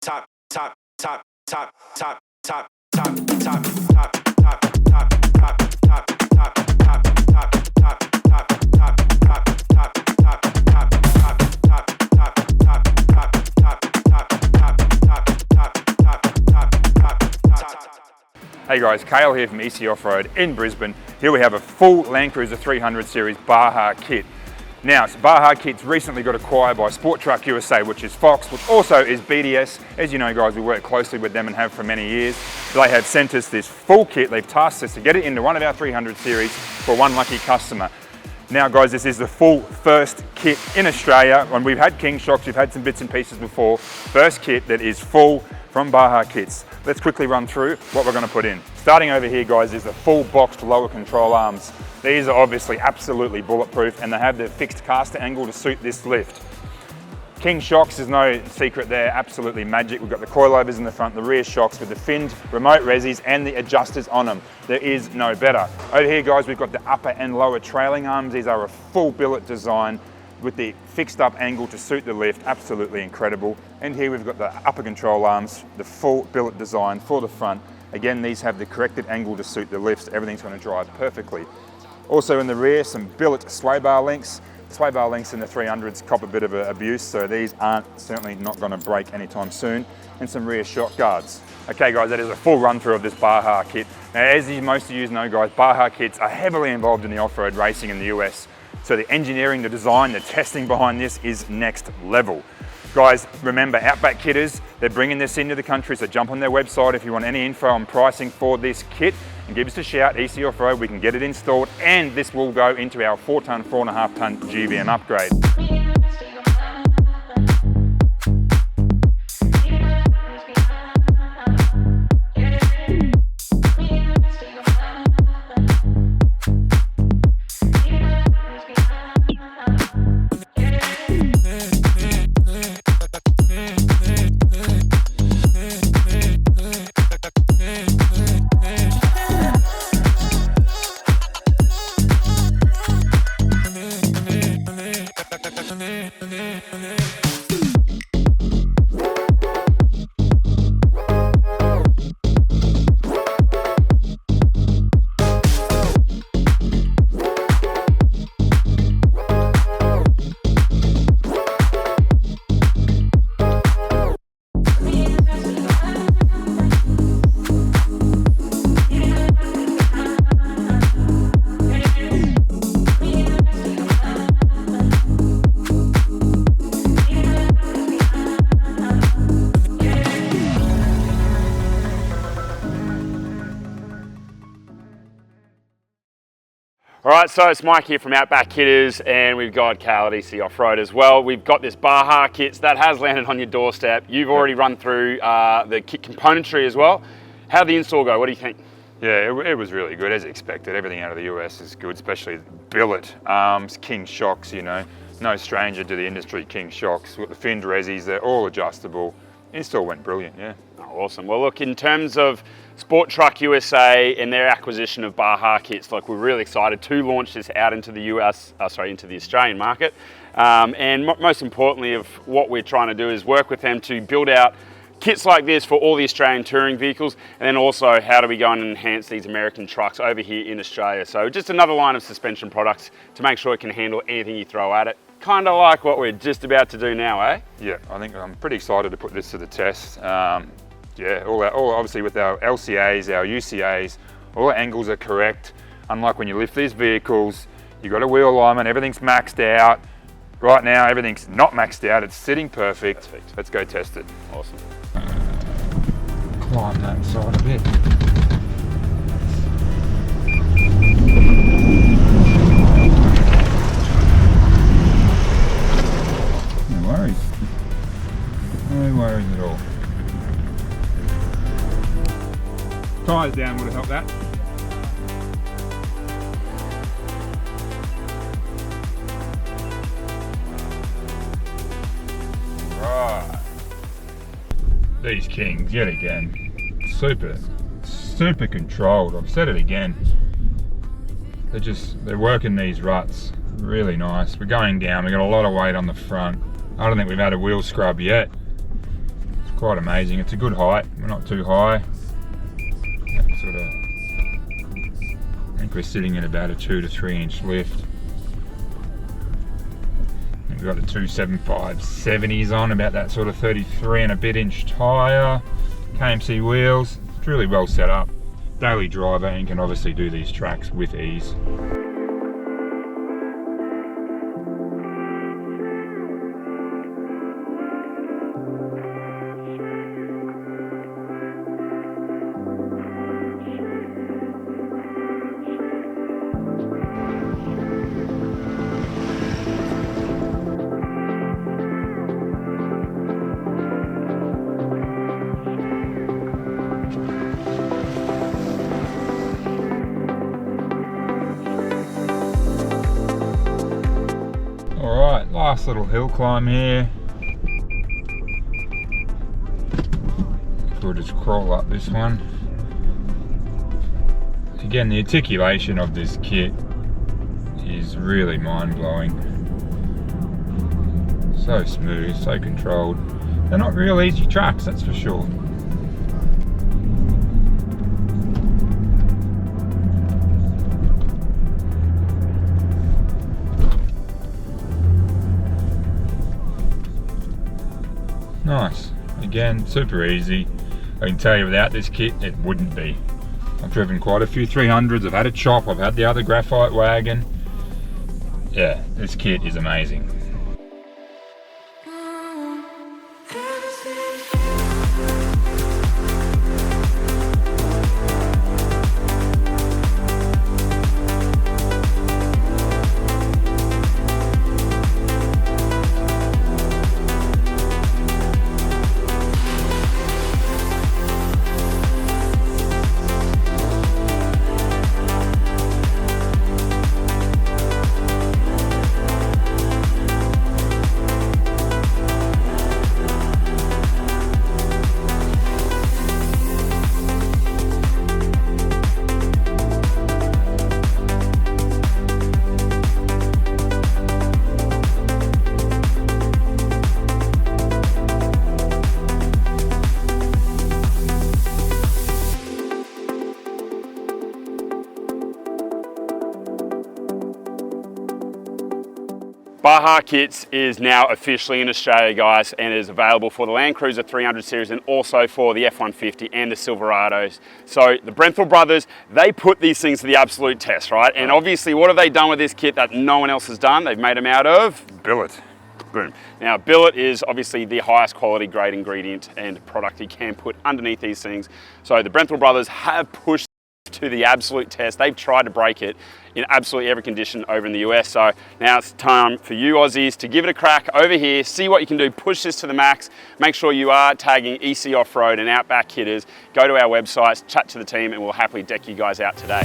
Hey guys, Kale here from EC Off-Road in Brisbane. Here we have a full Landcruiser 300 series Baja kit. Now, Baja kit's recently got acquired by Sport Truck USA, which is Fox, which also is BDS. As you know guys, we work closely with them and have for many years. They have sent us this full kit. They've tasked us to get it into one of our 300 series for one lucky customer. Now guys, this is the full first kit in Australia, and we've had King Shocks, we've had some bits and pieces before. First kit that is full from Baja Kits. Let's quickly run through what we're going to put in. Starting over here guys is the full boxed lower control arms. These are obviously absolutely bulletproof and they have the fixed caster angle to suit this lift. King Shocks is no secret there, absolutely magic. We've got the coilovers in the front, the rear shocks with the finned remote resis and the adjusters on them. There is no better. Over here guys, we've got the upper and lower trailing arms. These are a full billet design with the fixed up angle to suit the lift, absolutely incredible. And here we've got the upper control arms, the full billet design for the front. Again, these have the corrected angle to suit the lift, so everything's going to drive perfectly. Also in the rear, some billet sway bar links. Sway bar links in the 300s cop a bit of abuse, so these aren't certainly not going to break anytime soon. And some rear shock guards. Okay guys, that is a full run through of this Baja kit. Now as most of you know guys, Baja kits are heavily involved in the off-road racing in the US. So the engineering, the design, the testing behind this is next level. Guys, remember, Outback Kitters, they're bringing this into the country, so jump on their website if you want any info on pricing for this kit and give us a shout, EC Off-Road, we can get it installed, and this will go into our 4-ton, 4.5-ton GVM upgrade. Alright, so it's Mike here from Outback Kitters, and we've got Cal at EC Off-Road as well. We've got this Baja kits that has landed on your doorstep. You've already run through the kit componentry as well. How'd the install go? What do you think? Yeah, it was really good, as expected. Everything out of the US is good, especially billet arms, King Shocks, you know. No stranger to the industry, King Shocks. With the finned resis, they're all adjustable. Install went brilliant, yeah. Oh, awesome. Well, look, in terms of Sport Truck USA and their acquisition of Baja kits, like we're really excited to launch this out into the into the Australian market. And most importantly, of what we're trying to do is work with them to build out kits like this for all the Australian touring vehicles, and then also how do we go and enhance these American trucks over here in Australia. So just another line of suspension products to make sure it can handle anything you throw at it. Kind of like what we're just about to do now, eh? Yeah, I think I'm pretty excited to put this to the test. Yeah, all obviously with our LCAs, our UCAs, all the angles are correct. Unlike when you lift these vehicles, you've got a wheel alignment, everything's maxed out. Right now, everything's not maxed out, it's sitting perfect. Let's go test it. Awesome. Climb that side a bit. No worries. No worries at all. Tyres down would have helped that. Right. These Kings, yet again, super controlled. I've said it again. They're working these ruts really nice. We're going down, we've got a lot of weight on the front. I don't think we've had a wheel scrub yet. quite amazing. It's a good height, we're not too high. Sort of, I think we're sitting at about a 2 to 3 inch lift. And we've got the 275 70s on, about that sort of 33 and a bit inch tyre. KMC wheels, it's really well set up. Daily driver and can obviously do these tracks with ease. Alright, last little hill climb here. We'll just crawl up this one. Again, the articulation of this kit is really mind-blowing. So smooth, so controlled. They're not real easy tracks, that's for sure. Nice. Again, super easy. I can tell you without this kit, it wouldn't be. I've driven quite a few 300s, I've had a chop, I've had the other graphite wagon. Yeah, this kit is amazing. Baja Kits is now officially in Australia, guys, and is available for the Landcruiser 300 series and also for the F-150 and the Silverados. So the Brenthal brothers, they put these things to the absolute test, right? And obviously, what have they done with this kit that no one else has done? They've made them out of Billet. Boom. Now, billet is obviously the highest quality grade ingredient and product you can put underneath these things. So the Brenthal brothers have pushed to the absolute test. They've tried to break it in absolutely every condition over in the US. So now it's time for you Aussies to give it a crack over here, see what you can do, push this to the max. Make sure you are tagging EC Off-Road and Outback Kitters. Go to our websites, chat to the team, and we'll happily deck you guys out today.